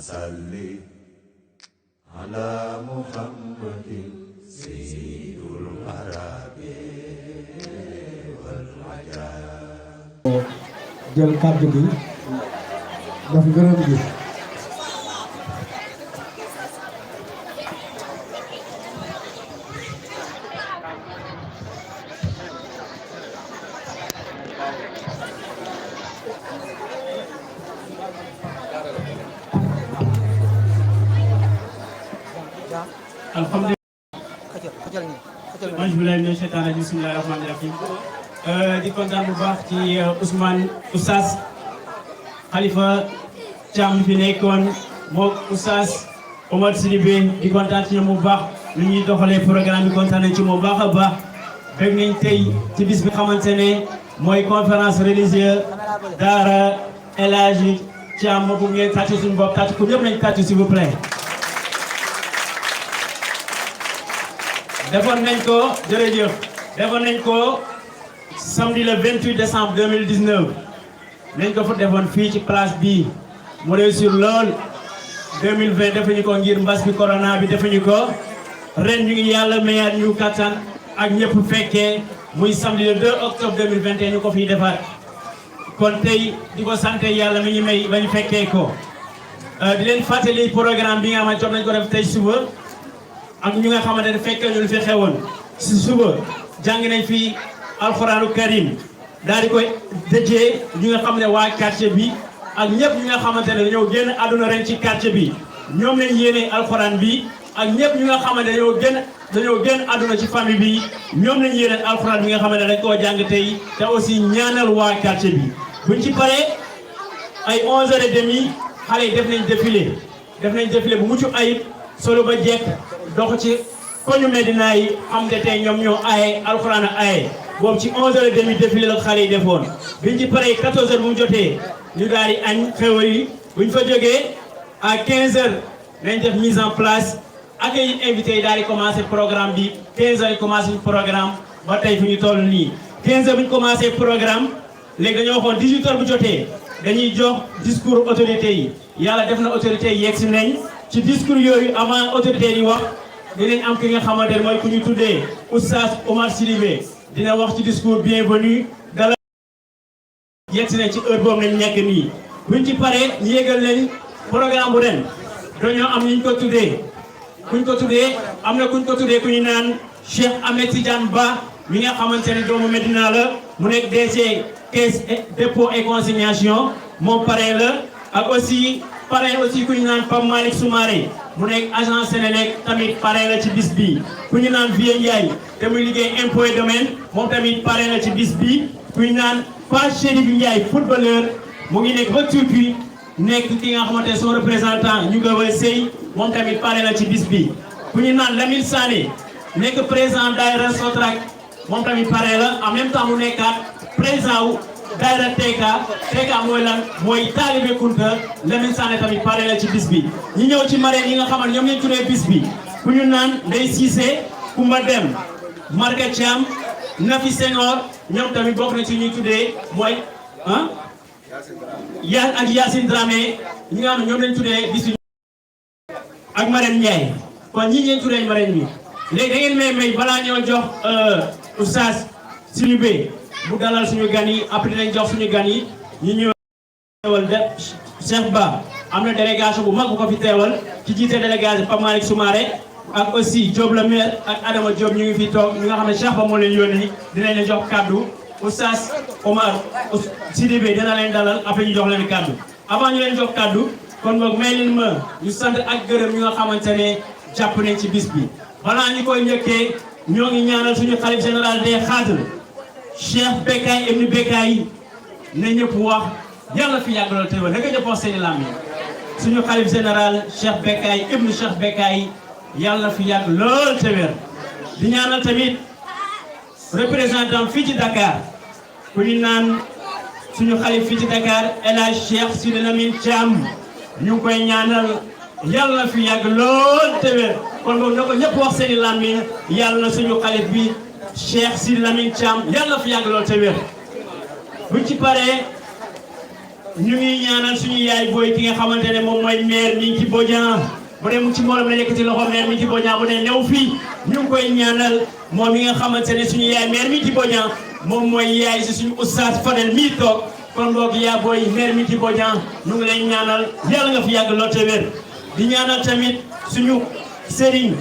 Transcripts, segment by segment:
salli ala muhammadin sayyidul arabi wal ajam. jël kàddu gi daf ngërëm gi. alhamdulilah. bismillahi mina shaytaani rajiim bismillahi rahmaani rahiim. di kontaan bu baax ci Ousmane Oustaz Khalifa Thiam fi nekkoon moom Oustaz Omar Sidibé di kontaan ci ñoom bu baax lu ñuy doxalee programme bi kontaan nañ ci moom baax a baax. fekk nañ tey ci bis bi xamante ne mooy conférence religieuse Daara El Hadji Thiam bu ngeen tàcc suñu bopp tàcc ko ñëpp nañ tàcc s'il vous plaît. defoon nañ ko jërëjëf defoon nañ ko samedi le 28 décembre 2019 nañ ko fa defoon fii ci place bii mu réussir lool 2020 defuñu ko ngir mbas bi corona bi defuñu ko ren ñu ngi yàlla mayaat ñu kattan ak ñëpp fekkee muy samedi le 2 octobre 2021 ñu ko fiy defaat kon tey di ko sant yàlla mi ñu may ba ñu fekkee ko di leen fàttali programme bi nga xamante jot nañ ko def tey suba ak ñu nga xamante ne fekkee ñu lu fi xewoon si suba jàng nañ fi alxuraanu karim daal di koy dëjee ñu nga xam ne waa quartier bi ak ñëpp ñi nga xamante ne dañoo génn àdduna ren ci quartier bi ñoom lañ yéene alxuraan bi ak ñëpp ñi nga xamante ne dañoo génn àdduna ci famille bi ñoom lañ yéene alxuraan bi nga xamante ne dañ koo jàng tey te aussi ñaanal waa quartier bi buñ ci paree ay 11h30 xale yi def nañ défilé bu mucc ayib solo ba jekk dox ci koñu Medina yi am de tey ñoom ñoo aaye alxuraan a aaye boobu ci 11h30 défilé la xale yi defoon biñ ci paree 14h bu mu jotee ñu daal di añ xew yi buñ fa jógee à 15h nañ def mise en place accueil invité yi daal di commencé programme bi 15h yi commencé programme ba tey fi ñu toll nii 15h bu ñu commencé programme léegi dañoo waxoon 18h bu jotee dañuy jox discours autorité yi yàlla def na autorité yi yegg si nañ ci discours yooyu avant autorité yi wax dinañ am ki nga xamante ne mooy ku ñu tuddee Oustaz Omar Sidibé dina wax ci discours bienvenue dala yegg si nañ ci heure boobu nañ nekk nii buñ ci paree ñu yégal leen programme bu ren dañoo am ñu ko tuddee kuñ ko tuddee am na kuñ ko tuddee ku ñu naan Cheikh Ahmed Tidiane Ba mi nga xamante ne doomu Medina la mu nekk DG caisse dépôt et consignation moom parrain la ak aussi parrain aussi ku ñu naan Pape Malick Soumaré mu nekk agent Sénélec tamit parrain la ci bis bi ku ñu naan Vieux Ndiaye te muy liggéey impôt et domaine moom tamit parrain la ci bis bi ku ñu naan Pa Chérif Ndiaye footballeur mu ngi nekk ba Turquie nekk ki nga xamante son représentant ñu nga way sëy moom tamit parrain la ci bis bi ku ñu naan Lamine Sané nekk président daayira Sotrac moom tamit parrain la en même temps mu nekkaat président wu daayira TK mooy lan mooy Talibé Kunta Lamine Sané tamit parrain la ci bis bi ñi ñëw ci marraine yi nga xamante ñoom lañ tuddee bis bi ku ñu naan Ndeye Cissé Koumba Dem Marga Thiam Nafi Senghor ñoom tamit bokk na ci ñuy tuddee mooy ak Yacine Dramé ñi nga xam ne ñoom lañ tuddee bis bi ak Marème Ndiaye kon ñi ngeen tuddee marraine bi léegi da ngeen may balaa ñoo jox Oustaz Sidibé bu dalal suñu gan yi après dinañ jox suñu gan yi ñu ñëwal def Cheikh Ba am na délégation bu mag bu ko fi teewal ci jiite délégation Pape Malick Soumaré ak aussi Diop le maire ak Adama Diop ñu ngi fi toog ñi nga xam ne Cheikh Ba moo leen yónni dinañ leen jox kaddu Oustaz Omar Sidibé dina leen dalal après ñu jox leen kaddu avant ñu leen jox kaddu kon boog may leen ma ñu sant ak gërëm ñi nga xamante ne jàpp nañ ci bis bi balaa ñu koy njëkkee ñoo ngi ñaanal suñu xalif général des Khadres Cheikh Bekay ibn Bekay na ñëpp wax yàlla fi yàgg lool te wér naka ñëpp wax seeni lam yi suñu xalif général Cheikh Bekay ibn Cheikh Bekay yàlla fi yàgg lool te wér di ñaanal tamit représentant fii ci Dakar ku ñu naan suñu xalif fii ci Dakar El Hadj Cheikh Sidi Lamine Thiam ñu ngi koy ñaanal yàlla fi yàgg lool te wér kon boog na ko ñëpp wax seeni lam yi yàlla na suñu xalif bi Cheikh Sidi Lamine Thiam yàlla fi yàgg lool te wér buñ ci paree ñu ngi ñaanal suñu yaay booy ki nga xamante ne moom mooy maire Minky Bodian bu dee mu ci mbooloo la yëkkati loxo maire Minky Bodian bu dee new fii ñu ngi koy ñaanal moom mi nga xamante ne suñu yaay maire Minky Bodian moom mooy yaay si suñu oustaz Fadel mii toog kon boog yaa booy maire Minky Bodian ñu ngi lay ñaanal yàlla nga fi yàgg lool te wér di ñaanal tamit suñu Serigne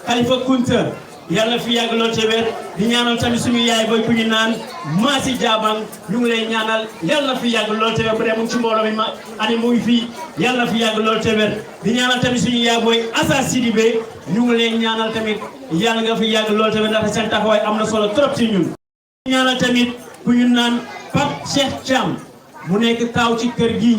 Khalifa Kunta yàlla fi yàgg lool te wér di ñaanal tamit suñu yaay booy ku ñu naan Maasi Jaabang ñu ngi lay ñaanal yàlla fi yàgg lool te wér bu dee mu ngi ci mbooloo mi ma ani mu ngi fii yàlla fi yàgg lool te wér di ñaanal tamit suñu yaay booy Assa Sidibé ñu ngi lay ñaanal tamit yàlla nga fi yàgg lool te wér ndax seen taxawaay am na solo trop ci ñun. di ñaanal tamit ku ñu naan Pape Cheikh Thiam mu nekk taaw ci kër gi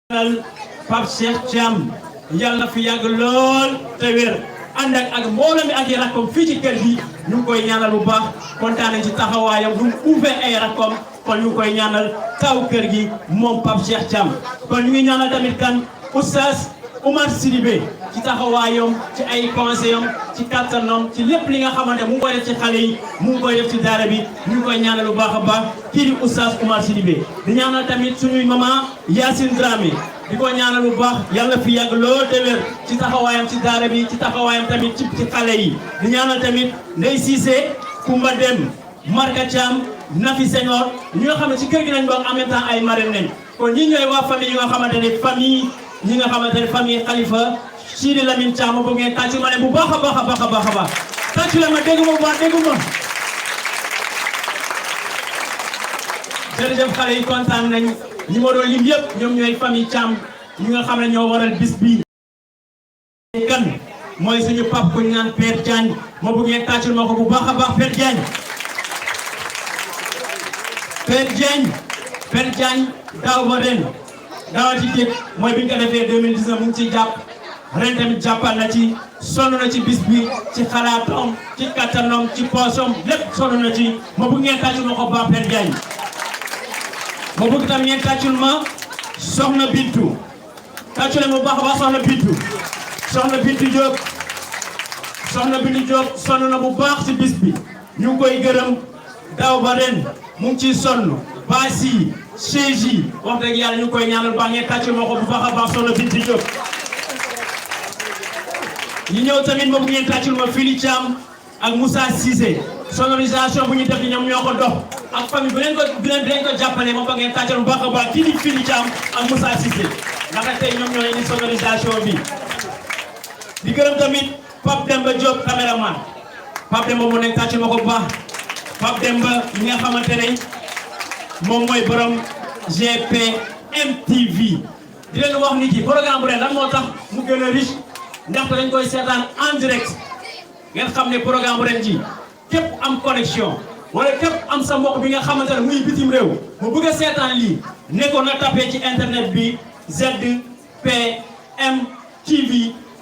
ñaanal Pape Cheikh Thiam yàlla fi yàgg lool te wér ànd ak mbooloo mi ak i rakkom fii ci kër gi ñu ngi koy ñaanal bu baax kontaan nañ ci taxawaayam du uufee ay rakkom kon ñu ngi koy ñaanal taw kër gi moom Pape Cheikh Thiam kon ñu ngi ñaanal tamit kan Oustaz Oumar Sidibé ci taxawaayam ci ay conseils ci kattanam ci lépp li nga xamante mu ngi koy def ci xale yi mu ngi koy def ci daara bi ñu ngi koy ñaanal bu baax a baax kii di Oustaz Oumar Sidibé di ñaanal tamit suñuy maman Yacine Dramé di ko ñaanal bu baax yàlla fi yàgg lool te wér ci taxawaayam ci daara bi ci taxawaayam tamit ci xale yi di ñaanal tamit Ndeye Cissé Koumba Dem Marka Thiam Nafi Senghor ñi nga xam ne ci kër gi nañ bokk en même temps ay marraines nañ kon ñi ñooy waa famille yi nga xamante ne ñi nga xamante ne famille Khalifa Sidi Lamine Thiam bu ngeen tàccu ma ne bu baax a baax a baax a baax a baax tàccu la ma déggu ma bu baax déggu ma jërëjëf xale yi kontaan nañ ñi ma doon lim yëpp ñoom ñooy famille Thiam ñi nga xam ne ñoo waral bis bi kan mooy suñu pap ku ñu naan Père Diagne ma bëgg ngeen tàccul ma ko bu baax a baax Père Diagne Père Diagne daaw ba ren daawati jéeg mooy bi ñu ko defee 2019 mu ngi ciy jàpp ren tamit jàppal na ci sonn na ci bis bi ci xalaatam ci kattanam ci poosam lépp sonn na ci ma bëgg ngeen tàccul ma ko baax Père Diagne ma bëgg tam ngeen tàccul ma soxna Bintu tàccule ma baax a baax soxna Bintu Diop sonn na bu baax ci bis bi ñu ngi koy gërëm daaw ba ren mu ngi ciy sonn baasi chaise yi wax dëgg yàlla ñu ngi koy ñaanal baax ngeen tàccul ma ko bu baax a baax soxna Bintu Diop ñu ñëw tamit ma bëgg ngeen tàccul ma Fili Thiam ak Moussa Cissé sonorisation bu ñu def ñoom ñoo ko dox ak famille bu leen ko jàppale ma bëgg ngeen tàccal bu baax a baax kii di Fili Thiam ak Moussa Cissé ndax tey ñoom ñoo indi sonorisation bi di gërëm tamit Pape Demba Diop caméraman Pape Demba mu nekk tàccul ma ko bu baax Pape Demba ñi nga xamante ne moom mooy borom GPMTV di leen wax nit yi programme bu ren lan moo tax mu gën a riche ndaxte dañ koy seetaan en direct ngeen xam ne programme bu ren ji képp am connexion wala képp am sa mbokk bi nga xamante ne muy bitim réew mu bëgg a seetaan lii nekkoon na tapé ci internet bi ZPMTV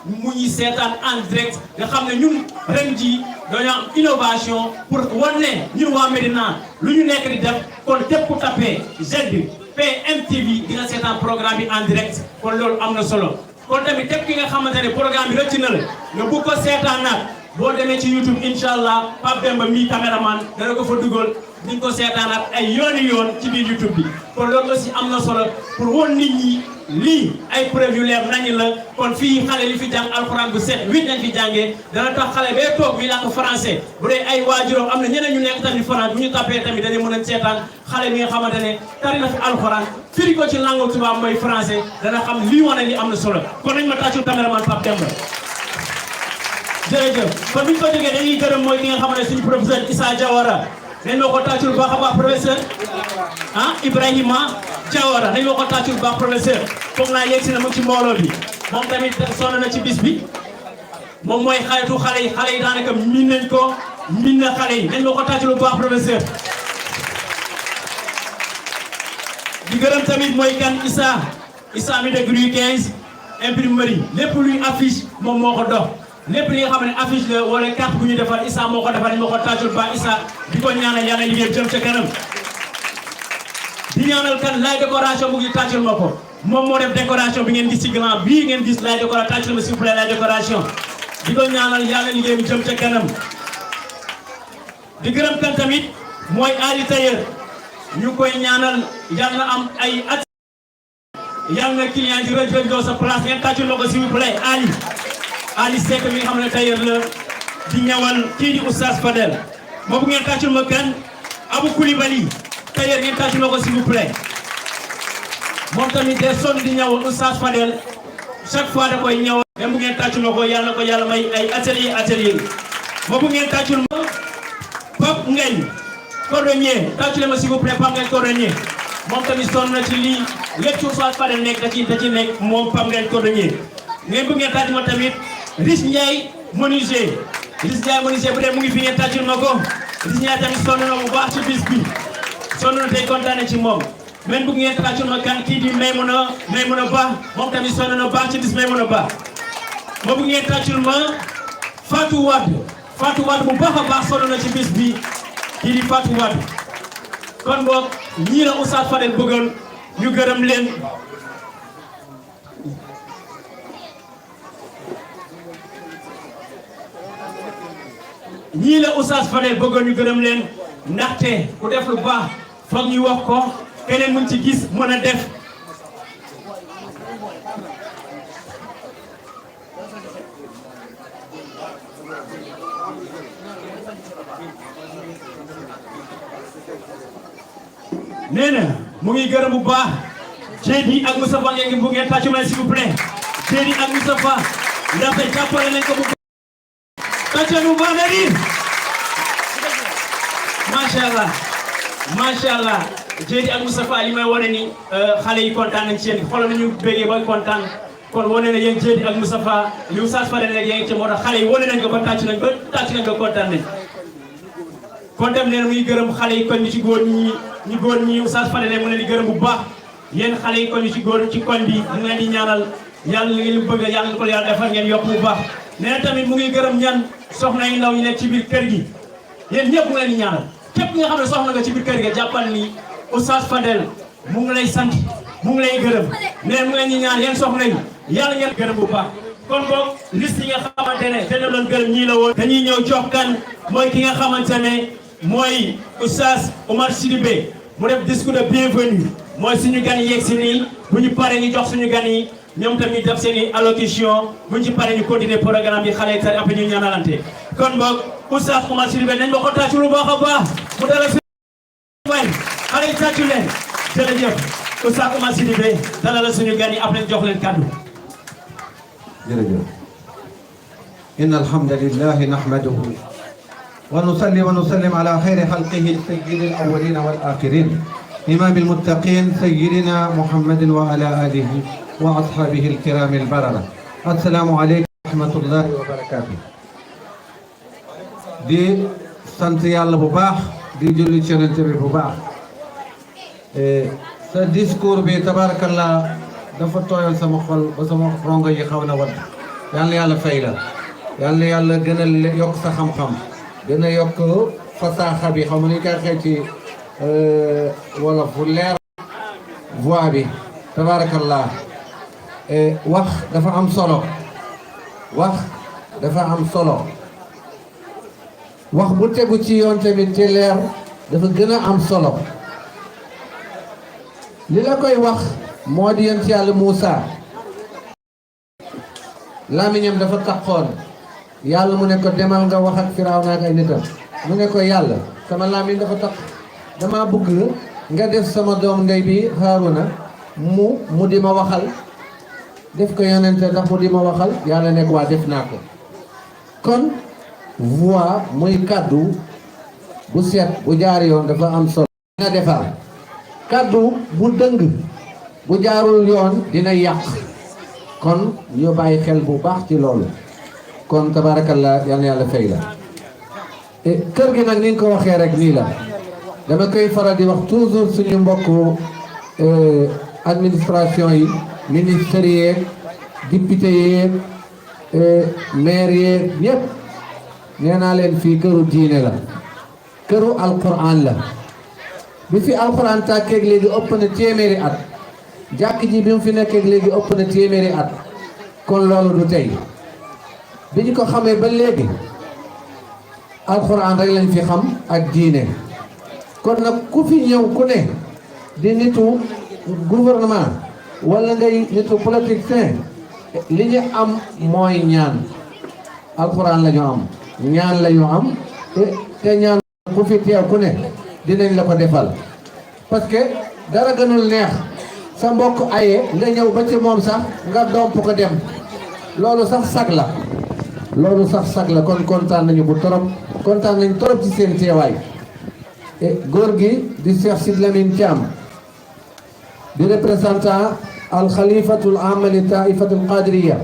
mu ñuy seetaan en direct nga xam ne ñun ren ji dañoo am innovation pour wane ñun waa Médina lu ñu nekk di def kon képp ku tapé ZPMTV dina seetaan programme bi en direct kon loolu am na solo kon tamit képp ki nga xamante ne programme bi rëcc na la nga bëgg ko seetaan nag boo demee ci YouTube incha allah Pape Demba mii caméraman dana ko fa dugal di nga ko seetaanaat ay yooni yoon ci biir YouTube bi kon loolu aussi am na solo pour woon nit ñi lii ay preuve yu leer nañu la kon fii xale li fi jàng alxuraan bu set 8 nañ fi jàngee dana tax xale bee toog mi làkk français bu dee ay waajuram am na ñeneen ñu nekk tamit France bu ñu tapee tamit dañu mën a seetaan xale bi nga xamante ne tari na fi alxuraan firi ko ci langue tubaab mooy français dana xam lii wane li am na solo kon nañ ma tàccul caméraman Pape Demba jërëjëf kon bi ñu ko jógee dañuy gërëm mooy ki nga xamante ne suñu professeur Issa Diawara nañ ma ko tàccul baax a baax professeur Ibrahima Diawara nañ ma ko tàccul baax professeur foog naa yegg si na mu ci mbooloo bi moom tamit sonn na ci bis bi moom mooy xaritu xale yi daanaka miin nañ ko miin na xale yi nañ ma ko tàccul baax professeur di gërëm tamit mooy kan Issa mi dëkk rue 15 imprimerie lépp luy affiche moom moo ko dox lépp li nga xam ne affiche la wala carte bu ñu defar Issa moo ko defar nañ ma ko tàccul ba Issa di ko ñaanal yàlla liggéey jëm ca kanam di ñaanal kan lay décoration bu ngi tàccul ma ko moom moo def décoration bi ngeen gis ci grand bii ngeen gis lay décoration tàccul ma s'il vous plaît lay décoration di ko ñaanal yàlla liggéey jëm ca kanam di gërëm kan tamit mooy Ali Tailleur ñu koy ñaanal yàlla am ay at yàlla na client di rëj doo sa place ngeen tàccul ma ko s'il vous plaît Ali Seck mi nga xam ne tailleur la di ñawal kii di Oustaz Fadel boobu ngeen tàccul ma kan Abou Koulibaly tailleur ngeen tàccul ma ko s'il vous plaît moom tamit de sonn di ñawal Oustaz Fadel chaque fois da koy ñawal même bu ngeen tàccul ma ko yàlla na ko yàlla may ay atelier boobu ngeen tàccul ma Pape Ngagne cordonnier tàccule ma s'il vous plaît Pape Ngagne cordonnier moom tamit sonn na ci lii lépp ci Oustaz Fadel nekk da ci nekk moom Pape Ngagne cordonnier ngeen bëgg ngeen tàccul ma tamit Riche Ndiaye menuisier bu dee mu ngi fi ngeen tàccul ma ko Riche Ndiaye tamit sonn na bu baax ci bis bi sonn na tey kontaane ci moom même bëgg ngeen tàccul ma kan kii di Maymuna Ba moom tamit sonn na baax ci bis Maymuna Ba moo bëgg ngeen tàccul ma Fatou Wade bu baax a baax sonn na ci bis bi kii di Fatou Wade kon boog ñii la Oustaz Fadel bëggoon ñu gërëm leen ndaxte ku def lu baax foog ñu wax ko keneen mun ci gis mën a def nee na mu ngi gërëm bu baax Jéedi ak Moustapha ngeen bu ngeen tàccu ma s'il vous plaît Jéedi ak Moustapha ndaxte jàppale nañ ko bu tàccu bu baax na di macha allah Jéedi ak Moustapha li may wane ni xale yi kontaan nañ ci yéen xoolal nañu bégee ba kontaan kon wane na yéen Jéedi ak Moustapha li Oustaz Fadel rek yaa ngi ci moo tax xale yi wane nañ ko ba tàcc nañ ba kontaan nañ kon dem leen muy gërëm xale yi kon ñu ci góor ñi Oustaz Fadel mu leen di gërëm bu baax yéen xale yi kon ñu ci góor ci koñ bi mu leen di ñaanal yàlla li ngeen bëgg yàlla na ko yàlla defal ngeen yokk bu baax nee na tamit mu ngi gërëm ñan soxna yu ndaw yi nekk ci biir kër gi yéen ñëpp mu leen di ñaanal képp nga xam ne soxna nga ci biir kër gi jàppal ni Oustaz Fadel mu ngi lay sant mu ngi lay gërëm nee mu ngi leen di ñaan yéen soxna yi yàlla ngeen gërëm bu baax kon boog liste yi nga xamante ne dañu doon gërëm ñii la woon dañuy ñëw jox kan mooy ki nga xamante ne mooy Oustaz Oumar Sidibé mu def discours de bienvenue mooy suñu gan yi yegg si nii bu ñu paree ñu jox suñu gan yi ñoom tamit def seen i allocution bu ñu ci paree ñu continuer programme bi xale yi tari après ñu ñaanalante kon boog Oustaz Oumar Sidibé nañ ma ko tàccu lu baax a baax mu dala fi way xale yi tàccu leen jërëjëf Oustaz Oumar Sidibé dala la suñu gan yi après jox leen kàddu jërëjëf inna alhamdulillahi nahmaduhu ونصلي ونسلم على خير خلقه سيد الأولين والآخرين إمام المتقين سيدنا محمد وعلى آله وأصحابه الكرام البررة السلام عليكم ورحمة الله وبركاته di sant yàlla bu baax di julli ci Yonent bi bu baax sa discours bi tabarakallah dafa tooyal sama xol ba sama rongo yi xaw na wat yàlla yàlla fay la yàlla gën a yokk sa xam-xam gën a yokk fasaaxa bi xam ni koy xëy ci wala fu leer voix bi tabarakallah wax dafa am solo wax bu tegu ci yoon tamit ci leer dafa gën a am solo li la koy wax moo di yonent Yàlla Muusa làmmiñam dafa taxoon yàlla mu ne ko demal nga wax ak Firawna ak ay nitam mu ne ko yàlla sama làmmiñ dafa tax dama bëgg nga def sama doom ndey bi Haaruna mu di ma waxal def ko yonente ndax mu di ma waxal yàlla nekk waa def naa ko kon voix muy kaddu bu set bu jaar yoon dafa am solo dina defar kaddu bu dëng bu jaarul yoon dina yàq kon ñu bàyyi xel bu baax ci loolu kon tabarakallah yal na yàlla fay la kër gi nag ni nga ko waxee rek nii la dama koy faral di wax toujours suñu mbokku administration yi ministère yeeg député yeeg maire yeeg ñëpp nee naa leen fii këru diine la këru alquran la bi fi alquran tàkkeeg léegi ëpp na téeméeri at jàkk ji bi mu fi nekkeeg léegi ëpp na téeméeri at kon loolu du tey bi ñu ko xamee ba léegi alxuraan rek lañ fi xam ak diine kon nag ku fi ñëw ku ne di nitu gouvernement wala ngay nitu politicien li ñu am mooy ñaan alxuraan la ñu am ñaan la ñu am te ñaan ku fi teew ku ne dinañ la ko defal parce que dara gënul neex sa mbokk aye nga ñëw ba ci moom sax nga domp ko dem loolu sax sag la kon kontaan nañu bu torop kontaan nañu torop ci seen teewaay góor gi di Cheikh Sidy Lamine Thiam di représentant al xalifatul aam li taifatul qadiriya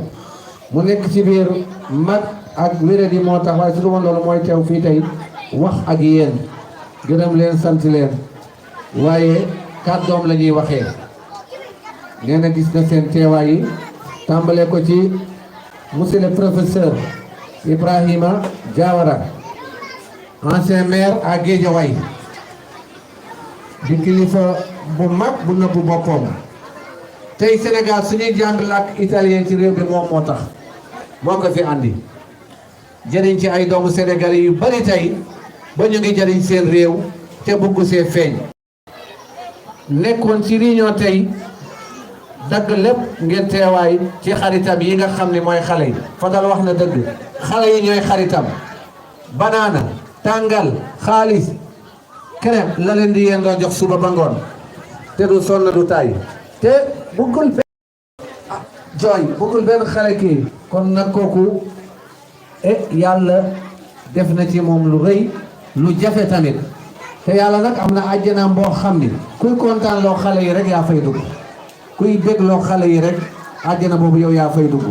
mu nekk ci biir mag ak wéradi moo tax waaye su du woon loolu mooy teew fii tey wax ak yéen gërëm leen sant leen waaye kàddoom la ñuy waxee nee na gis na seen teewaay yi tàmbale ko ci monsieur le professeur Ibrahima Diawara ancien maire à Guédiawaye di kilifa bu mag bu nëbbu boppam tey Sénégal suñuy jàng làkk italien ci réew bi moom moo tax moo ko fi andi jëriñ ci ay doomu sénégalais yu bari tey ba ñu ngi jëriñ seen réew te bëggu see feeñ nekkoon ci réunion tey dagg lépp ngeen teewaay ci xaritam yi nga xam ne mooy xale yi Fadal wax na dëgg xale yi ñooy xaritam banaana tàngal xaalis crème la leen di yéen doon jox suba ba ngoon te du sonn du tay te bëggul benn xale kii kon nag kooku yàlla def na ci moom lu rëy lu jafe tamit te yàlla nag am na àjjanaam boo xam ni kuy kontaan loo xale yi rek yaa fay dugg kuy bég loo xale yi rek àjjana boobu yow yaa fay dugg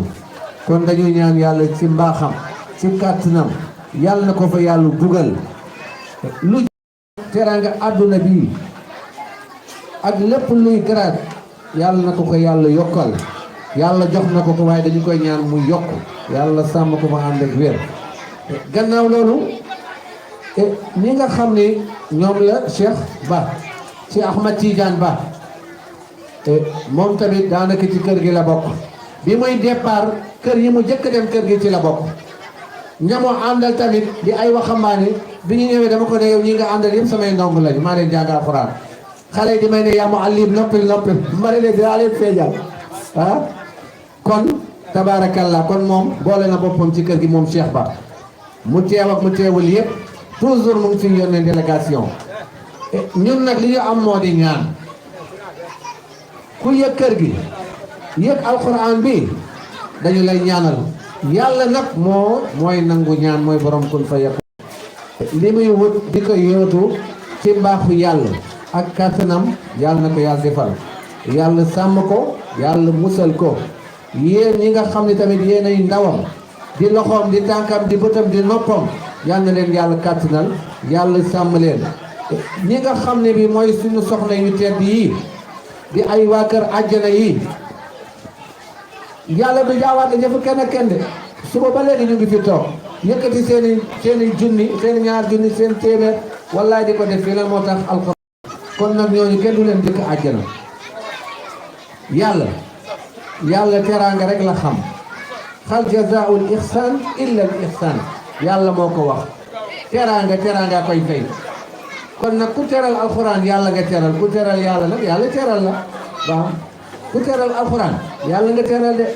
kon dañuy ñaan yàlla ci mbaaxam ci kàttanam yàlla na ko fa yàlla dugal lu teraanga àdduna bi ak lépp luy garaat yàlla na ko yàlla yokkal yàlla jox na ko waaye dañu koy ñaan mu yokk yàlla sàmm ko ma ànd ak wér gannaaw loolu ñi nga xam ni ñoom la Cheikh Ba ci Ahmad Tidiane Ba moom tamit daanaka ci kër gi la bokk bi muy départ kër yi mu jëkk dem kër gi ci la bokk ñamoo àndal tamit di ay waxambaane bi ñu ñëwee dama ko ne yow ñi nga àndal yëpp samay ndong lañu maa leen jàngal Alxuraan xale yi di may ne yaa muallim noppil ma ne leen dinaa leen feejal kon tabaarakallah kon moom boole na boppam ci kër gi moom Cheikh Ba mu teew ak mu teewul yëpp toujours mu ngi fi yónnee délégation ñun nag li ñu am moo di ñaan ku yëg kër gi yëg alxuraan bi dañu lay ñaanal yàlla nag mooy nangu ñaan mooy borom kun fa yekku li muy wut di ko yóotu ci mbaaxu yàlla ak kàttanam yàlla na ko yàlla defal yàlla sàmm ko yàlla musal ko yéen ñi nga xam ne tamit yéen ay ndawam di loxoom di tànkam di bëtam di noppam yàlla na leen yàlla kàttanal yàlla sàmm leen ñi nga xam ne bi mooy suñu soxna yu tedd yii di ay waa kër àjjana yi yàlla du jaawaat la jëf kenn de suba ba léegi ñu ngi fi toog yëkkati seeni junni seen ñaar junni seen téeméer wallaay di ko def fii la moo tax alxuraan kon nag ñooñu kenn du leen dëkk àjjana yàlla teraanga rek la xam xal jazaa'ul ihsaan illa al ihsaan yàlla moo ko wax teraanga koy fay kon nag ku teral alxuraan yàlla nga teral ku teral yàlla nag yàlla teral la waaw ku teral alxuraan yàlla nga teral de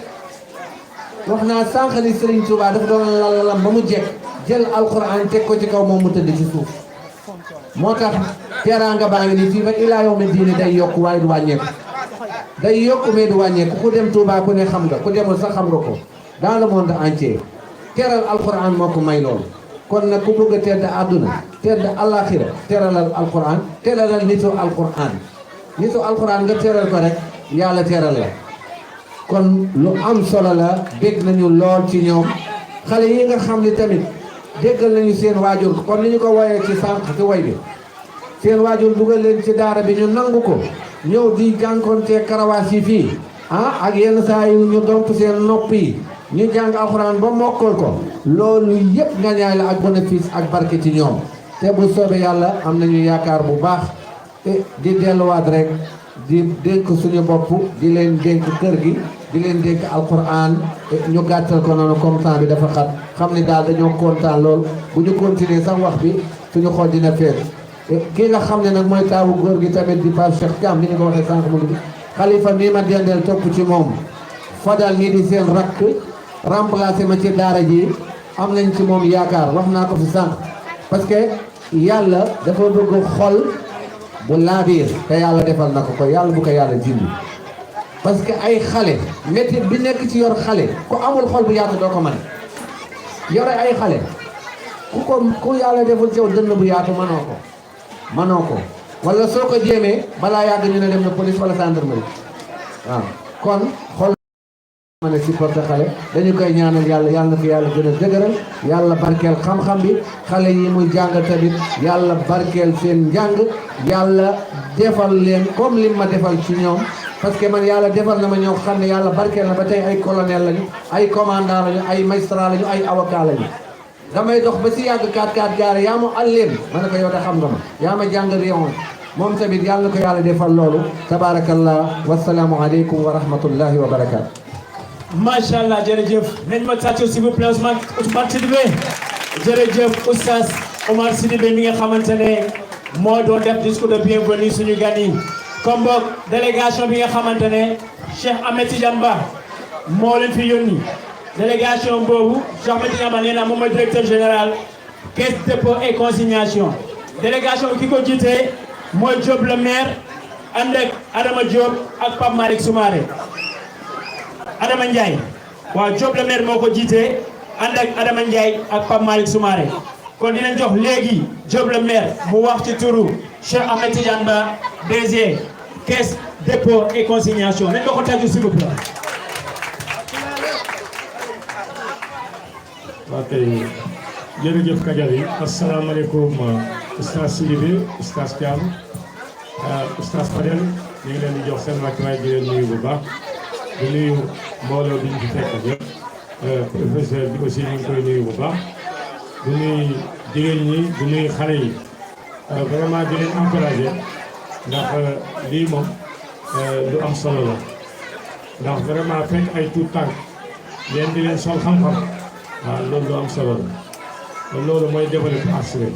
wax naa sànq ni Serigne Touba dafa doon lalam ba mu jekk jël alxuraan teg ko ci kaw moom mu tëdd ci suuf moo tax teraanga baa ngi nii fii ba ilaa yawmi diini day yokk waaye du wàññeeku day yokk mais du wàññeeku ku dem Touba ku ne xam nga ku demul sax xam nga ko dans le monde entier teral alxuraan moo ko may loolu kon nag ku bëgg a tedd àdduna tedd àllaaxira teralal alxuraan teralal nitu alxuraan nga teral ko rek yàlla teral la kon lu am solo la dégg nañu lool ci ñoom xale yi nga xam ni tamit déggal nañu seen waajur kon ni ñu ko woyee ci sànq ci way bi seen waajur dugal leen ci daara bi ñu nangu ko ñëw di jànkoonte karawaas yi fii ak yenn saa yu ñu domp seen nopp yi ñu jàng alxuraan ba mokkal ko loolu yëpp nga ñaay la ak bénéfice ak barke ci ñoom te bu soobee yàlla am nañu yaakaar bu baax di delluwaat rek di dénk suñu bopp di leen dénk kër gi di leen dénk alxuraan ñu gàttal ko noonu comme temps bi dafa xat xam ni daal dañoo kontaan lool bu ñu continuer sax wax bi suñu xol dina fees kii nga xam ne nag mooy taawu góor gi tamit di Pape Cheikh Thiam ni ñu ko waxee sànq mu ngi xalifa mii ma dendeel topp ci moom Fadal nii di seen rakk remplacé ma ci daara ji am nañ ci moom yaakaar wax naa ko fi sànq parce que yàlla dafa bëgg xol bu laabiir te yàlla defal na ko yàlla bu ko yàlla dindi parce que ay xale métti bi nekk ci yor xale ku amul xol bu yaatu doo ko mën yore ay xale ku yàlla deful ci yow dënn bu yaatu mënoo ko wala soo ko jéemee balaa yàgg ñu ne dem na police wala gendarmerie waaw kon xol mën a supporté xale dañu koy ñaanal yàlla na ko yàlla gën a dëgëral yàlla barkeel xam-xam bi xale yi muy jàng tamit yàlla barkeel seen njàng yàlla defal leen comme lim ma defal ci ñoom parce que man yàlla defal na ma ñoo xam ne yàlla barkeel na ba tey ay colonel lañu ay commandant lañu ay magistrat lañu ay avocat lañu damay dox ba si yàgg 4-4 gaare yaa ma alleen ma ne ko yow de xam nga ma yaa ma jàng réew moom tamit yàlla na ko yàlla defal loolu tabaarakallah wasalaamu aleykum wa rahmatullahi wa barakaatu. macha allah jërëjëf nañ ma tàccu s'il vous plaît Ousmane Sidibé jërëjëf oustaz Omar Sidibé mi nga xamante ne moo doon def discours de bienvenue suñu gan yi comme boog délégation bi nga xamante ne Cheikh Ahmed Tidiane Ba moo leen fi yónni délégation boobu Cheikh Ahmed Tidiane Ba nee na moom mooy directeur général caisse dépôt et consignation délégation bi ki ko jiite mooy Diop le maire ànd ak Adama Diop ak Pape Malick Soumaré Adama Ndiaye waaw Diop le maire moo ko jiite ànd ak Adama Ndiaye ak Pape Malick Soumaré kon dinañ jox léegi Diop le maire mu wax ci turu Cheikh Ahmed Tidiane Ba DG caisse dépôt et consignation nañ ko tàggu s'il vous plaît. ok jërëjëf Kadiali asalaamaaleykum oustaz Sidibé oustaz Thiam oustaz Fadel ñu ngi leen di jox seen wàccuwaay di leen nuyu bu baax di nuyu mbooloo bi ñu fi fekk yëpp professeur bi aussi ñu ngi koy nuyu bu baax di nuyu jigéen ñi di nuyu xale yi vraiment di leen encouragé ndax lii moom lu am solo la ndax vraiment fekk ay tuut tànk leen di leen sol xam-xam waaw loolu lu am solo la te loolu mooy développé assuré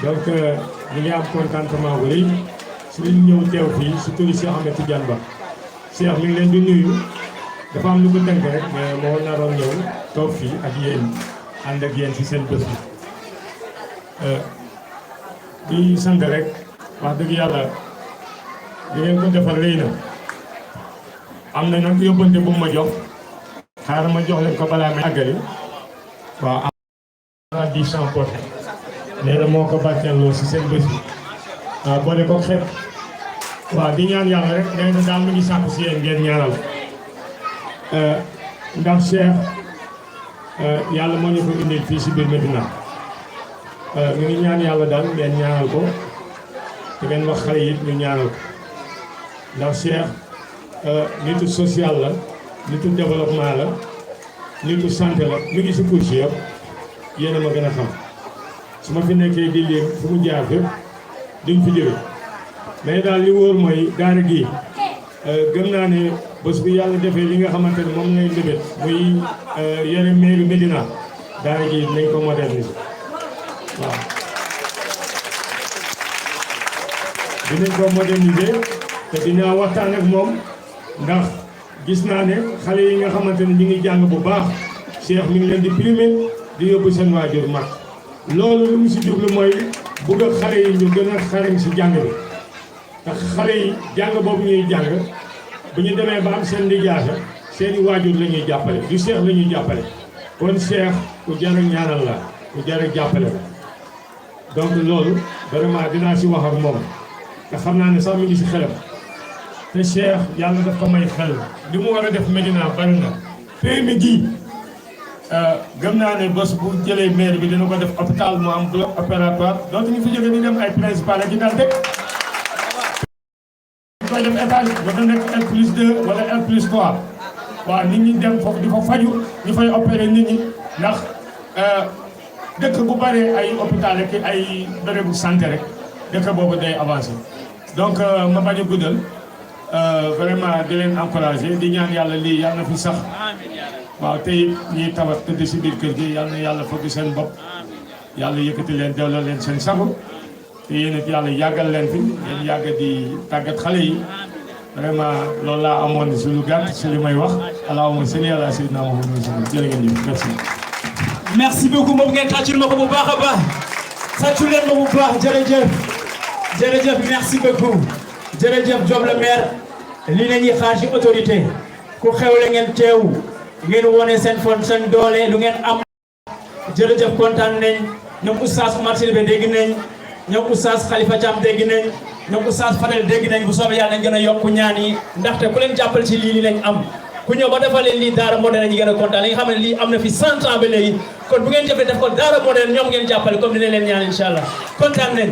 donc ñu ngi am contentement bu rëy si li ñu ñëw teew fii si turi Cheikh Ahmed Tidiane Ba Cheikh mi ngi leen di nuyu dafa am lu ko tënk rek mais moo naroon ñëw toog fii ak yéen ànd ak yéen si seen bés bi di sant rek wax dëgg yàlla li ngeen ko defal rëy na am na nag yóbbante bu ma jox xaaral ma jox leen ko balaa may àggali waaw am di champorté nee na moo ko barkeeloo si seen bés bi waaw boole ko xepp waaw di ñaan yàlla rek nee na daal mi ngi sàkku si yéen ngeen ñaanal ndax Cheikh yàlla moo ñu ko indil fii si biir Medina mi ngi ñaan yàlla daal ngeen ñaanal ko te ngeen wax xale yi ñu ñaanal ko ndax Cheikh nitu social la nitu développement la nitu santé la mi ngi si course yëpp yéen a ma gën a xam su ma fi nekkee di leen fu mu jaar fépp duñ fi jóge mais daal li wóor mooy daara gi gëm naa ne bés bu yàlla defee li nga xamante ne moom lay ndébét muy yore mairie Médina daara gi nañ ko moderniser waaw dinañ ko moderniser te dinaa waxtaan ak moom ndax gis naa ne xale yi nga xamante ne ñu ngi jàng bu baax Cheikh mi ngi leen di primer di yóbbu seen waajur mag loolu lu mu si jublu mooy bëgg a xale yi ñu gën a xarañ si jàng bi ndax xale yi jàng boobu ñuy jàng bu ñu demee ba am seen lijaasa seeni waajur la ñuy jàppale du Cheikh la ñuy jàppale kon Cheikh ku jar a ñaanal la ku jar a jàppale la donc loolu vraiment dinaa si wax ak moom te xam naa ne sax mi ngi si xelam te Cheikh yàlla daf ko may xel li mu war a def Médina bari na PMI gi gëm naa ne bés bu jëlee maire bi dina ko def hôpital mu am bloc opératoire donc ñu fi jógee ni dem ay principal ak yi daal dëkk ñu koy def étage ba nekk R+2 wala R+3 waaw nit ñi dem foofu di fa faju ñu fay opéré nit ñi ndax dëkk bu bëree ay hôpital rek ay bérébu santé rek dëkk boobu day avancé donc ma bañ a guddal vraiment di leen encouragé di ñaan yàlla lii yàlla na fi sax waaw tey ñiy tawat tëdd si biir kër gi yàlla na yàlla fëgg seen bopp yàlla yëkkati leen delloo leen seen sago te yéen it yàlla yàggal leen fi ngeen yàgg di tàggat xale yi vraiment loolu laa amoon si lu gàtt si li may wax allahumma salli ala sayyidina Muhammad jërë ngeen jëf merci. merci beaucoup moom ngeen tàccul ma ko bu baax a baax tàccul leen ma bu baax jërëjëf jërëjëf merci beaucoup jërëjëf Diop le maire lii la ñuy xaar ci autorité ku xewle ngeen teew ngeen wone seen fon seen doole lu ngeen am jërëjëf kontaan nañ ñoom oustaz Oumar Sidibé dégg nañ ñoom oustaz Khalifa Thiam dégg nañ ñoom oustaz Fadel dégg nañ bu soobee yàlla nañ gën a yokku ñaan yi ndaxte ku leen jàppal ci lii lañ am ku ñëw ba defal leen lii daara moderne ñi gën a kontaan li nga xam ne lii am na fi 100 ans ba léegi kon bu ngeen jëfee def ko daara moderne ñoom ngeen jàppale comme dina leen ñaan incha allah kontaan nañ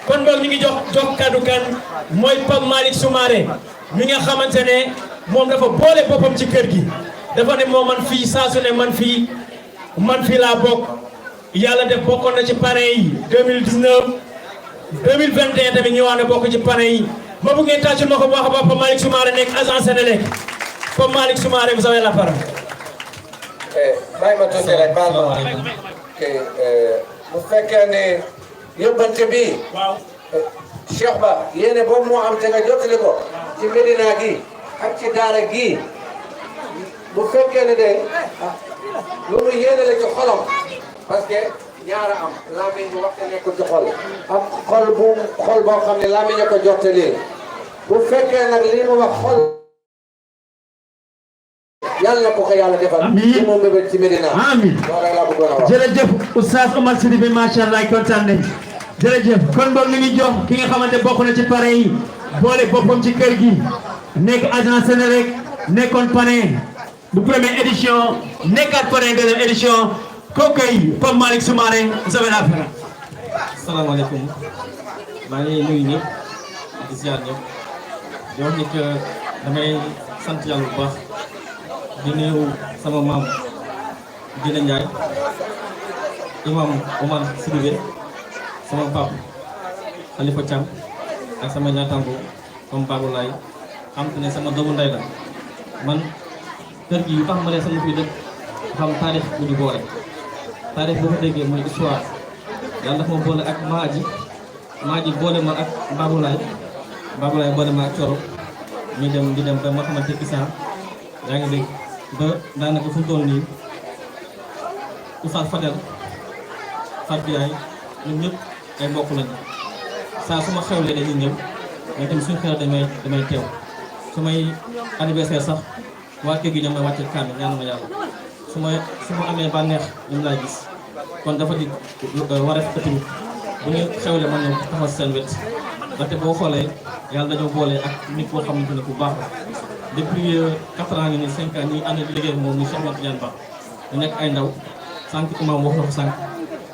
kon boog ñu ngi jox kaddu kan mooy Pape Malick Soumaré mi nga xamante ne moom dafa boole boppam ci kër gi dafa ne moo man fii saa su ne man fii laa bokk yàlla def bokkoon na ci parrain yi 2019 2021 tamit ñëwaat na bokk ci parrain yi ma bëgg ngeen tàccul ma ko bu baax a baax Pape Malick Soumaré nekk agent Sénélec Pape Malick Soumaré vous avez la parole. bàyyi ma tuuti rek baal ma bu fekkee ne yóbbante bi waaw Cheikh Ba yéene boobu moo am te nga jottali ko ci Medina gi ak ci daara gi bu fekkee ne de lu mu yéene la ci xolam parce que ñaara am làmmiñ bu waxte nekkul ci xol am xol boo xam ne làmmiñ a ko jottali bu fekkee nag lii mu wax xol yàlla na ko ko yàlla defal. amiin moom bébé ci Medina. amiin loolu rek laa bëggoon a wax. jërëjëf Oustaz Oumar Sidibé macha allah kontaan nañ jërëjëf kon boog ñu ngi jox ki nga xamante bokk na ci parrain yi boole boppam ci kër gi nekk agent Sénélec nekkoon parrain bu première édition nekkaat parrain deuxième édition kooku ay Pape Malick Soumaré vous avez la parole. asalaamaaleykum maa ngi nuyu ñëpp di ziar ñëpp di wax ni que damay sant yàlla bu baax di nuyu sama maam Dina Ndiaye imam Oumar Sidibé sama pap Khalifa Thiam ak sama ñaatango comme Babou Laye xam te ne sama doomu ndey la man kër gi yu tax ma ne sama fii dëkk xam taarix bu ñu boole taarix boo ko déggee mooy histoire yàlla dafa ma boole ak maaji boole ma ak Babou Laye boole ma ak Coro ñu dem di dem ba ma xamante Issa yaa ngi dégg ba daanaka fu mu toll nii Oustaz Fadel Fatou Yaay ñun ñëpp ay mbokk lañu saa su ma xewlee dañuy ñëw mais tamit suñu xew damay teew su may anniversaire sax waa kër gi ñoom may wàcce kaami ñaanu ma yàlla su ma amee bànneex ñoom laay gis kon dafa di war a tamit bu ñu xewlee man ñoom taxaw seen wet ndaxte boo xoolee yàlla dañoo boole ak nit koo xamante ne bu baax la depuis 4 ans ni 5 ans ñi ànd liggéey moom ni Cheikh Ahmed Tidiane Ba ñu nekk ay ndaw sànq imam wax na ko sànq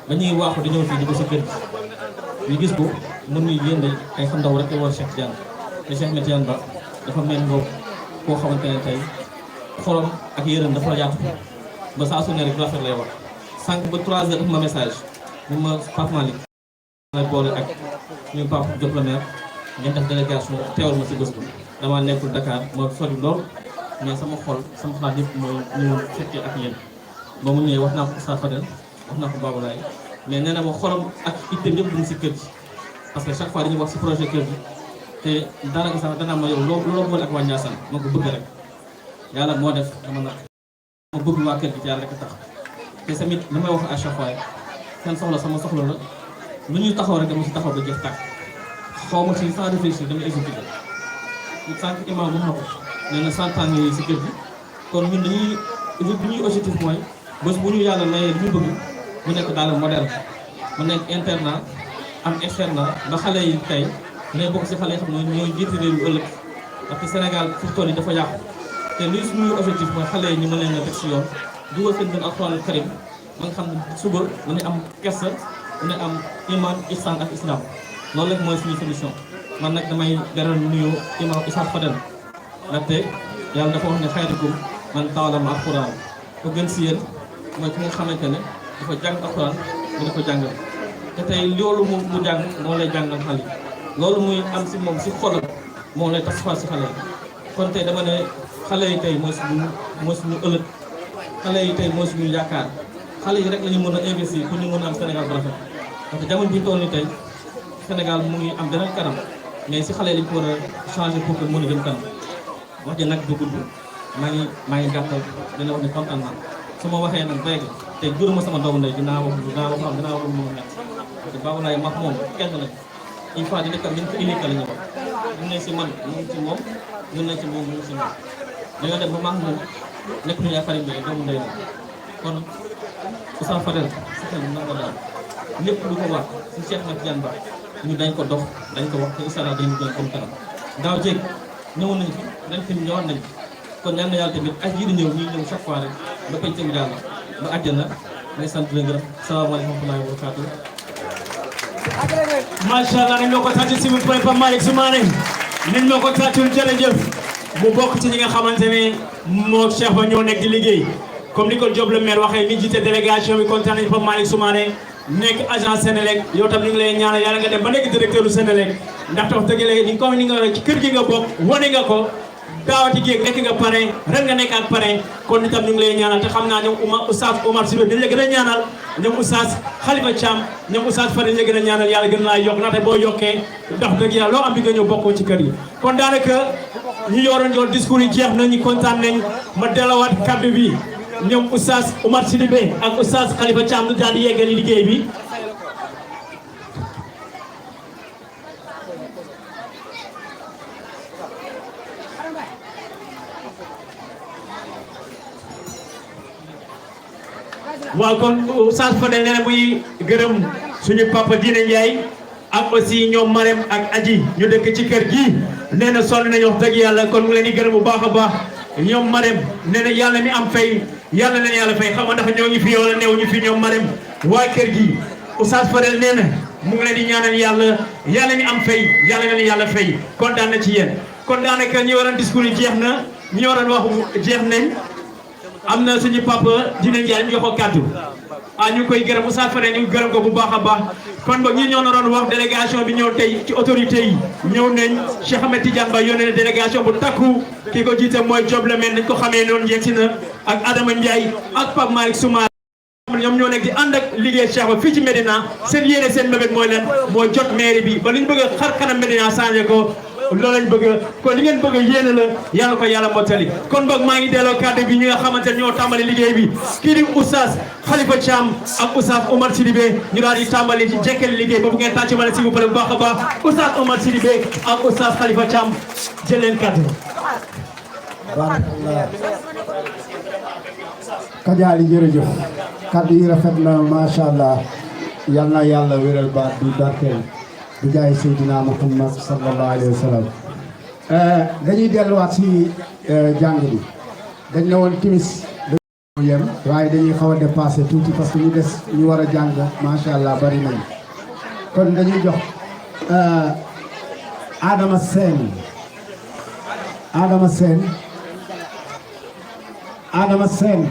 ba ñuy waaxu di ñëw fii di ko si kër gi ñu gis ko mën ñu yéen ay xam ndaw rek war Cheikh Tidiane te Cheikh Ahmed Tidiane Ba dafa mel ngoo koo xamante ne tey xolam ak yërëm dafa yaatu ba saa su ne rek rafet lay wax sànq ba 3 heures ma message mu ma Pape Malick lay boole ak ñu Pape Diop la maire ngeen def délégation teewal ma si bés bu damaa nekkul Dakar moo sori lool mais sama xol sama xalaat yëpp mooy ñu fekkee ak yéen ba mu ñëwee wax naa ko Oustaz Fadel wax naa ko Babou Laye mais nee na ma xolam ak itteem yëpp dugg si kër gi parce que chaque fois dañuy wax si projet kër gi te daanaka sax danaa ma yow loolu boole ak waa Ndiassane ma ko bëgg rek yàlla moo def dama nag ma bëgg waa kër gi ci yàlla rek a tax te tamit li may wax à chaque fois seen soxla sama soxla la lu ñuy taxaw rek dama si taxaw ba jeex tàkk xaw ma si sans réfléchir dama exécuté sànq imam wax na ko nee na 100 ans yi si kër gi kon ñun dañuy ñuy objectif mooy bés bu ñu yàlla mayee li ñu bëgg mu nekk dans le modèle mu nekk internat am externat ba xale yi tey ne bokk si xale yi xam ne ñooy jiite réew yu ëllëg parce que Sénégal fu toll yi dafa yàqu te lii suñuy objectif mooy xale yi ñu mën leen a teg si yoon dugal seen gën alxuraan karim ba nga xam ne suba dañuy am kersa dañuy am iman ihsan ak islam loolu rek mooy suñu solution man nag damay beral nuyu imam Issa Fadel ndaxte yàlla dafa wax ne xayrukum man ta'allama alxuraan ko gën si yéen mooy ki nga xamante ne dafa jàng alxuraan mu dafa jàngal te tey loolu mu jàng moo lay jàngal xale yi loolu muy am si moom si xolam moo lay tasfaa si xale yi kon tey dama ne xale yi tey mooy suñu ëllëg xale yi tey mooy suñu yaakaar xale yi rek la ñu mën a investir pour ñu mën a am Sénégal bu rafet parce que jamono bi ñu toll nii tey Sénégal mu ngi am beneen kanam mais si xale yi dañu ko war a changer pour que mën a jëm kanam wax ji nag du gudd maa ngi gàttal dina wax ne kontaan naa su ma waxee nag béykat te juruma sama doomu ndey dinaa wax lu mu nekk te Babou Laye mag moom kenn lañ une fois di nekk ak ñun ko unique la ñu wax ñu ne si man ñu ngi ci moom ñu ne ci moom ñu ngi si moom dañoo dem ba mag moom nekk ñu yaakaar yi doomu ndey la kon Oustaz Fadel si xel na ko daal lépp lu ko war si Cheikh Ahmed Tidiane Ba ñu dañ ko dox dañ ko wax te incha allah dañu gën comme kanam daaw jéeg ñëwoon nañu fi ren fi ñëwaat nañu kon ñaan na yàlla tamit ay ji di ñëw ñuy ñëw chaque fois rek ba penc mi daal ba àjjana may sant leen gërëm salaamaaleykum wa rahmatullahi wa barakatuh. macha allah nañ ñoo ko tàcc si vous plaît Pape Malick Soumaré nañ ñoo ko tàccul jërëjëf mu bokk ci ñi nga xamante ne moo Cheikh Ba ñoo nekk di liggéey comme ni ko Diop le maire waxee mi jiite délégation bi kontaan nañu Pape Malick Soumaré nekk agent Sénélec yow tam ñu ngi lay ñaanal yàlla nga dem ba nekk directeur u Sénélec ndaxte wax dëgg léegi comme ni nga ci kër gi nga bokk wane nga ko daawati géeg nekk nga pare ren nga nekk ak pare kon itam ñu ngi lay ñaanal te xam naa ñoom Oustaz Omar Sibé dañ la gën a ñaanal ñoom Oustaz Khalifa Thiam ñoom Oustaz Fadel la gën a ñaanal yàlla gën laa yokk ndaxte boo yokkee ndax dëgg yàlla loo am bi nga ñëw bokkoo ci kër yi kon daanaka ñu yoroon joon discours yi jeex na ñu kontaan nañ ma delawaat kaddu bi ñoom Oustaz Omar Sidibé ak Oustaz Khalifa Thiam lu daal di yeggali liggéey bi waaw kon Oustaz Fadel nee na muy gërëm suñu papa Dine Ndiaye ak aussi ñoom Marème ak Adji ñu dëkk ci kër gi nee na sonn nañu wax dëgg yàlla kon mu leen di gërëm bu baax a baax ñoom Marème nee na yàlla mi am fay yàlla leen yàlla fay xam nga ndax ñoo ngi fi wala néew ñu fi ñoom Marème waa kër gi Oustaz Fadel nee na mu ngi leen di ñaanal yàlla mi am fay yàlla leen yàlla fay kontaan na ci yéen kon daanaka ñi waroon discours yi jeex na ñi waroon wax jeex nañ am na suñu papa Dine Ndiaye ñu jox ko kàddu ñu koy gërëm Oustaz Fadel ñu gërëm ko bu baax a baax kon boog ñi ñoo naroon wax délégation bi ñëw tey ci autorité yi ñëw nañ Cheikh Ahmed Tidiane Ba yónnee na délégation bu takku ki ko jiite mooy Diop le maire nañ ko xamee noonu yegsi na ak Adama Ndiaye ak Pape Malick Soumaré ñoom ñoo nekk di ànd ak liggéey Cheikh Ba fii ci Médina seen yéene seen mébét mooy leen mooy jot mairie bi ba li ñu bëgg a xar kanam Médina changé ko loolu lañ bëgg kon li ngeen bëgg yéene la yàlla ko yàlla mottali kon boog maa ngi delloo kàddu bi ñi nga xamante ne ñoo tàmbali liggéey bi kii di Oustaz Khalifa Thiam ak Oustaz Omar Sidibé ñu daal di tàmbali ci jekkali liggéey boobu ngeen tàcc ma ne s'il vous plaît bu baax a baax Oustaz Omar Sidibé ak Oustaz Khalifa Thiam jël leen kàddu barakallah Kajaali jërëjëf kàddu yi rafet na macha allah yal na yàlla wéral baat bi barkeel bi jaay Seydina Muhammad sallallahu alayhi wa sallam dañuy delluwaat si jàng bi dañ ne woon timis dañu yem waaye dañuy xaw a dépassé tuuti parce que ñu des ñu war a jàng macha allah bari nañ kon dañuy jox Adama Sène Adama Sène Adama Sène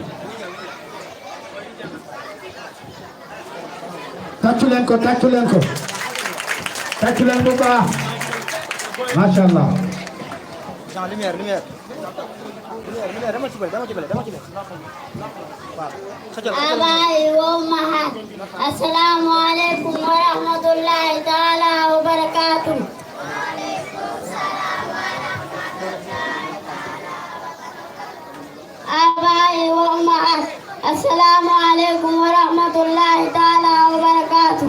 tàccu leen ko tàccu leen ko tàccu leen bu baax macha allah. Abaay wa ummahaat assalaamu aleykum wa rahmatullahi taala wa barakaatu. Abaay wa ummahaat assalaamu aleykum wa rahmatullahi taala wa barakaatu.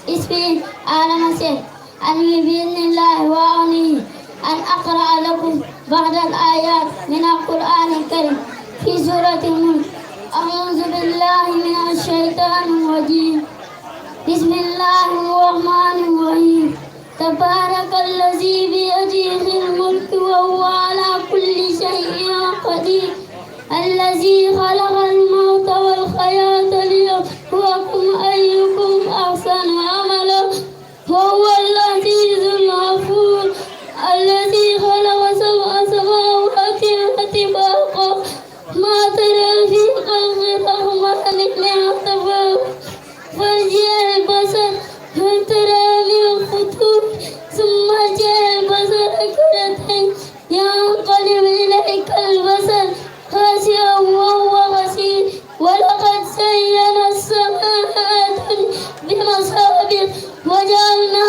اسمي آدم سيد أنوي بإذن الله وأعني أن أقرأ لكم بعض الآيات من القرآن الكريم في سورة الملك. أعوذ بالله من الشيطان الرجيم. بسم الله الرحمن الرحيم. تبارك الذي بيده الملك وهو على كل شيء قدير. الذي خلق الموت والحياة ليبلوكم أيكم أحسن عملا وهو العزيز الغفور. الذي خلق سبع سماوات طباقا ما ترى في خلق الرحمن من تفاوت فارجع البصر هل ترى من فطور ثم ارجع البصر كرتين ينقلب إليك البصر خاسئا وهو خسير. ولقد زينا السماء بمصابيح وجعلنا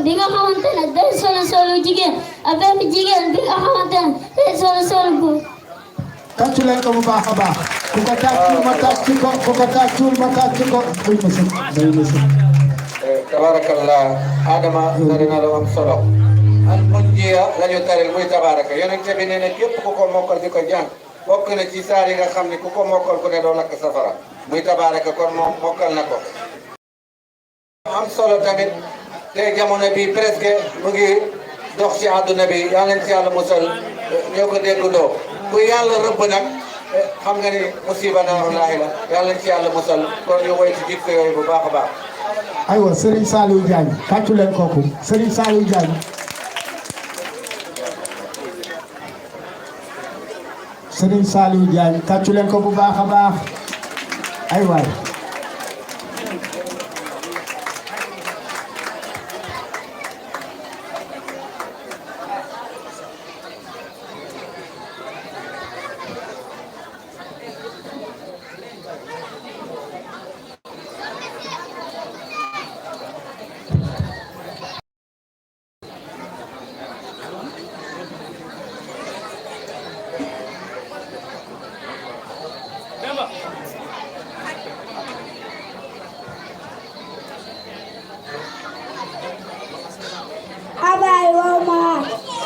bi nga xamante ne day solu jigéen ak bépp jigéen bi nga xamante ne day solu góor. tàccu leen ko bu baax a baax ku ko tàccul ma tàcc ko ku ko tàccul ma tàcc ko day ma sëg day ma sëg. tabarakallah Adama tari na lu am solo an munjiya la ñu taril muy tabaraka yonent bi nee na képp ku ko mokkal di ko jàng bokk na ci saar yi nga xam ne ku ko mokkal ku ne doo lakk safara muy tabaraka kon moom mokkal na ko am solo tamit te jamono bi presque mu ngi dox ci àdduna bi yal nañ ci yàlla musal ñoo ko déggandoo ku yàlla rëbb nag xam nga ni musiba naarullaahi la yal nañ ci yàlla musal kon ñu woy ci jikko yooyu bu baax a baax. aywa Serigne Saliou Diagne tàccu leen kooku Serigne Saliou Diagne Serigne Saliou Diagne tàccu leen ko bu baax a baax ay waay.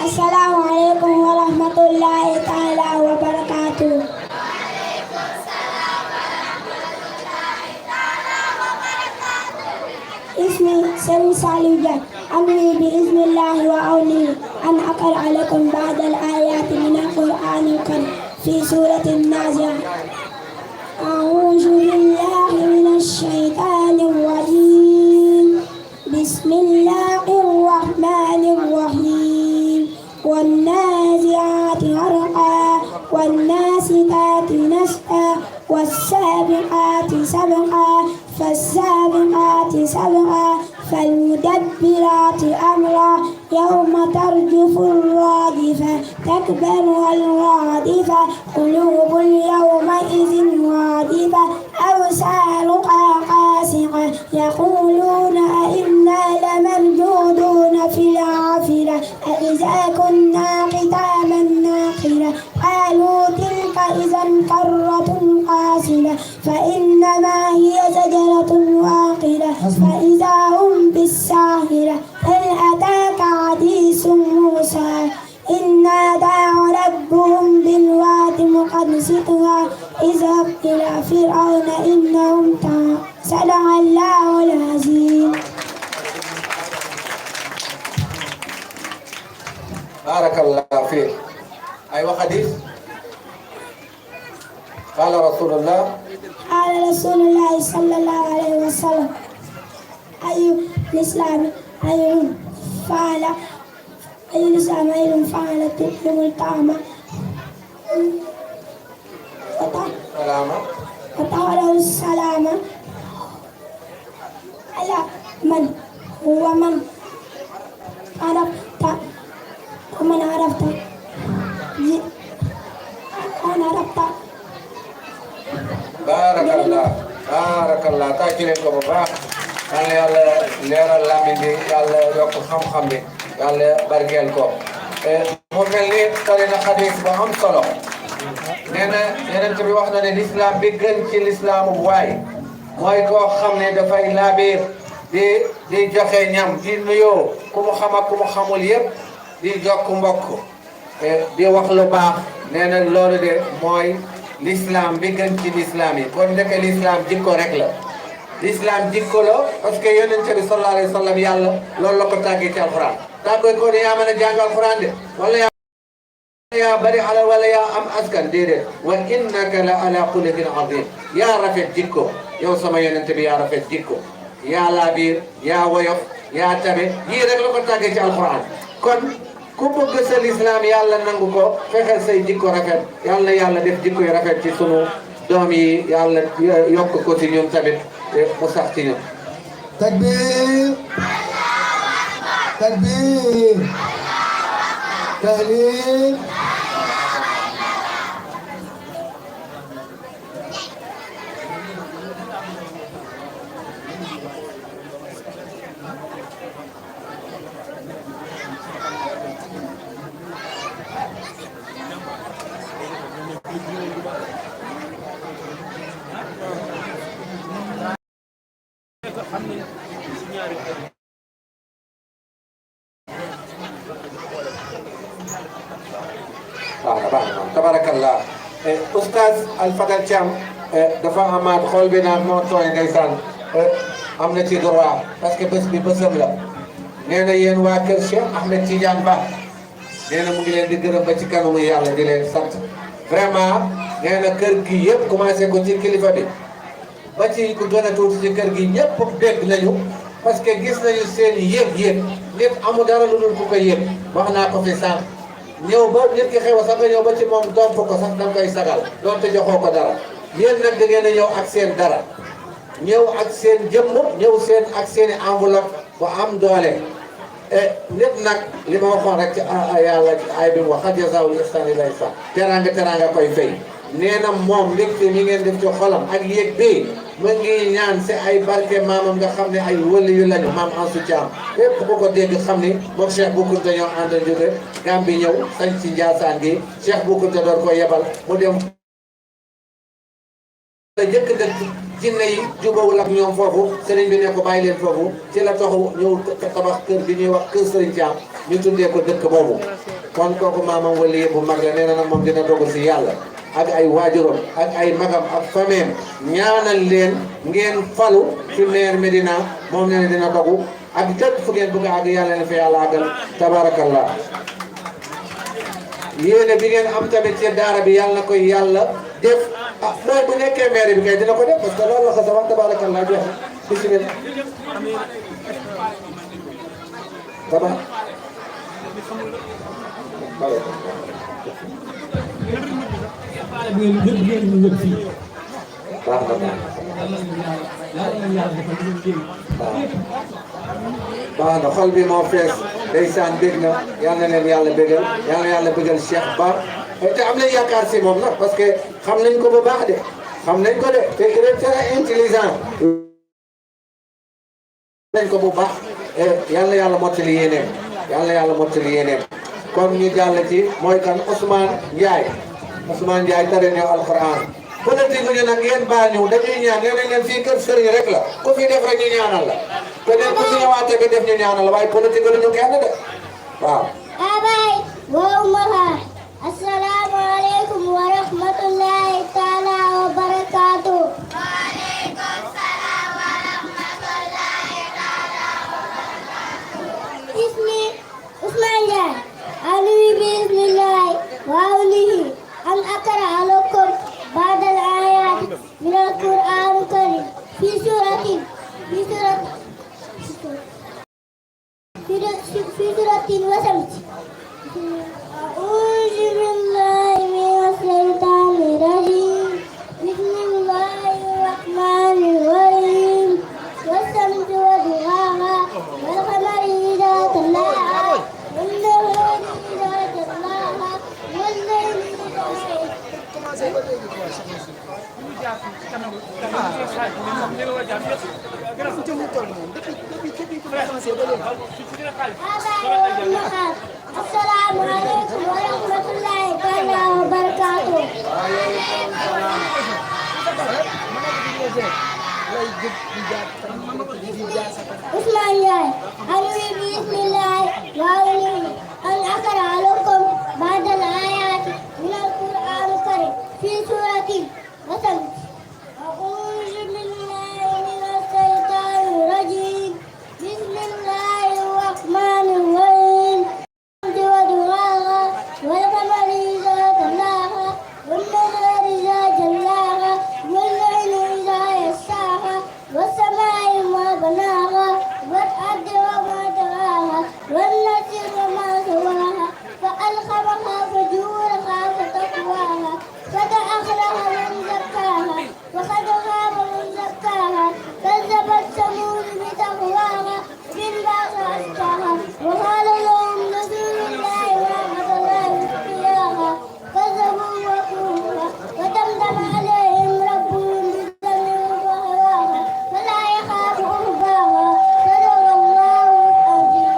Assalamu alaikum wa rahmatullahi ta'ala wa barakatuh. اسمي سامي سالم جاك أمري بإذن الله وأولي أن أقرأ لكم بعض الآيات من القرآن الكريم في سورة النازعات. أعوذ بالله من الشيطان الرجيم بسم الله الرحمن الرحيم والنازعات غرقا والناسكات نسقا والسابقات سبقا فالسابقات سبقا فالمدبرات أمرا يوم ترجف الرادفة تكبرها الرادفة قلوب يومئذ رادفة أبصارها قاسية يقولون أئنا لمردودون في العافرة أإذا كنا ختاما ناخرة قالوا تلك إذا كرة قاسرة فإنما هي زجرة واحدة فإذا هم بالساهرة هل أتاك حديث موسى إذ نادى ربهم بالواد المقدس طوى اذهب إلى فرعون إنهم طغوا صدق الله العظيم. بارك الله فيك. أيوة حديث قال رسول الله صلى الله عليه وسلم أي الإسلام أي فعل أي الإسلام أي فعل تقيم الطعام وطاله السلام على من هو من عرفت ومن عرفت أنا عرفت. baarakallah tàcc leen ko bu baax yàlla yàlla leeral làmmiñ bi yàlla yokk xam-xam bi yàlla barkeel ko mu mel ni tari na xadis bu am solo nee na Yonent bi wax na ne l'islam bi gën ci l'islaamu waay mooy koo xam ne dafay laabiir di joxe ñam di nuyoo ku mu xam ak ku mu xamul yëpp di jokk mbokk di wax lu baax nee na loolu de mooy l'islam bi gën ci l'islam yi kon ndeke l'islam jikko rek la l'islam jikko la parce que yonent bi sallallahu alayhi wa sallam yàlla loolu la ko tàggee ci alquran tàggee ko ne yaa mën a jàng alquran de wala yaa bari alal wala yaa am askan déedéet wa innaka la ala xuluqin azim yaa rafet jikko yow sama yonent bi yaa rafet jikko yaa laabiir yaa woyof yaa tabe yii rek la ko tàggee ci alquran kon ku bëgg sa lislaam yàlla nangu ko fexeel say jikko rafet yàlla yàlla def jikko yu rafet ci sunu doom yi yàlla yokk ko ci ñun tamit mu sax ci ñun. takbir takbir tahlil waaw baax na tabarakallah oustaz Alfadal Thiam dafa amaat xool bi naan moo tooy ndeysaan am na ci droit parce que bés bi bésam la nee na yéen waa kër Cheikh Ahmed Tidiane Ba nee na mu ngi leen di gërëm ba ci kanamu yàlla di leen sant vraiment nee na kër gi yëpp commencé ko ci kilifa bi ba ci ku gën a tuuti ci kër gi ñëpp dégg nañu parce que gis nañu seen yéeg nit amul dara lu dul ku ko yéeg wax naa ko fi sànq ñëw ba nit ki xew sax nga ñëw ba ci moom domp ko sax da nga koy sagal doonte joxoo ko dara yéen nag da ngeen a ñëw ak seen dara ñëw ak seen jëmm ñëw seen ak seen i enveloppe bu am doole nit nag li ma waxoon rek ci yàlla ay bi mu wax jazaa'ul ihsaani lay sax teraanga koy fay nee na moom mbégte mi ngeen def ci xolam ak yéeg bi mu ngi ñaan si ay barke maamam nga xam ne ay wëli yu lañu maam Ansu Thiam lépp ku ko dégg xam ni moom Cheikh Bou Kounta ñoo ànd jóge Gàmbi ñëw sañ ci Njaasaan gi Cheikh Bou Kounta doon ko yebal mu dem la jëkk dëkk jinne yi jubawul ak ñoom foofu sëriñ bi ne ko bàyyi leen foofu ci la taxu ñëw tabax kër bi ñuy wax kër sëriñ Thiam ñu tuddee ko dëkk boobu kon kooku maamam wali bu mag la nee na nag moom dina dogu si yàlla ak ay waajuram ak ay magam ak fameem ñaanal leen ngeen falu ci maire Médina moom nee na dina dogu ak dëkk fu ngeen bëgg a àgg yàlla leen fa yàlla àggal tabarakallah yéene bi ngeen am tamit ci daara bi yàlla na koy yàlla def mooy bu nekkee maire bi kay dina ko def parce que loolu la ko sama tabarakallah jeex bismillah tabax baax na xol bi moo fees ndeysaan bég na yal na leen yàlla bégal yal na yàlla bégal Cheikh Ba te am nañ yaakaar si moom nag parce que xam nañ ko bu baax de xam nañ ko de te il est très intelligent nañ ko bu baax yal na yàlla mottali yéeneem yal na yàlla mottali yéeneem kon ñu jàll ci mooy kan Ousmane Ndiaye tare ñu alquran politique ñu nag yéen baal ñu dañuy ñaan nee nañ leen fii kër sëriñ rek la ku fi def rek ñu ñaanal la te neen ku fi ñëwaatee bi def ñu ñaanal la waaye politique lu ñu kenn de waaw abay wowmaha assalamu aleykum wa rahmatullahi taala wa barakatuh wa aleykum salam wa rahmatullahi taala wa barakatuh ismi Ousmane Ndiaye alwi bismillahi wa awlihi an akra lakum بعد الآيات من القرآن الكريم في سورة وسمت أعوذ بالله من الشيطان الرجيم بسم الله الرحمن الرحيم والشمس وضحاها والقمر إذا تلاها والنهار إذا جلاها والليل إذا السلام عليكم ورحمة الله تعالى وبركاته. Ousmane Ndiaye alwi bismillah wa awlihi an akra lakum ba'da al-ayat min al-Qur'an al-Karim fi surati Wasam. A'udhu billahi minash shaitanir rajim. Bismillahir rahmanir rahim. والقمر إذا تلاها والنهار إذا جلاها والليل إذا يسعها والسماء ما بناها والأرض وما طحاها والنفس وما سواها فألهمها فجورها وتقواها قد أفلح من زكاها وقد خاب من زكاها كذبت ثمود بتقواها بالبعث أشقاها وقال لهم رسول الله ورحمة الله وبركاته كذبوا وكفروا ودمدم عليهم ربهم بذنبهم وهواها فلا يخاف عقباها صدق الله العظيم.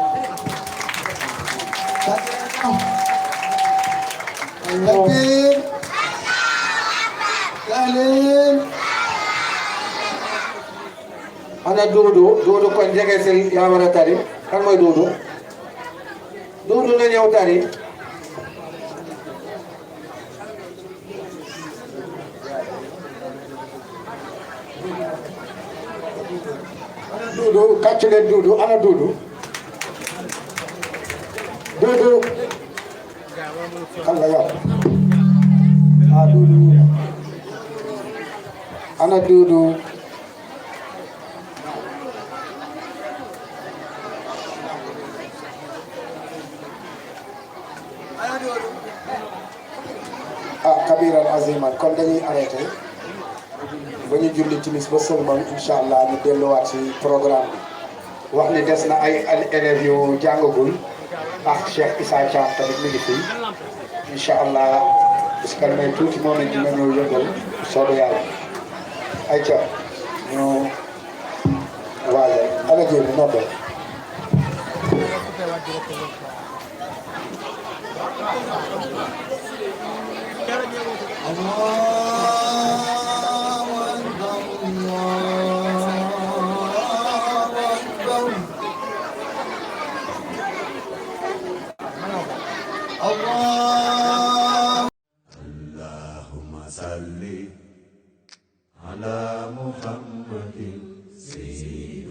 ana Duudu kon jege si yaa war a tari kan mooy Duudu na ñëw tari Duudu kàcc leen Duudu ana Duudu Duudu kan la yow ah Duudu ana Duudu kabiran aziman kon dañuy arrêté ba ñu julli timis ba sëlmal incha allah ñu delluwaat ci programme bi wax ni des na ay élèves yu jàngagul ak Cheikh Issa Thiam tamit mi ngi fi incha allah parce que may tuuti moom it dina ñëw yëngal soobu yàlla ay ca ñu waajal ala jéem bi noddal اللهم صل على محمد سيد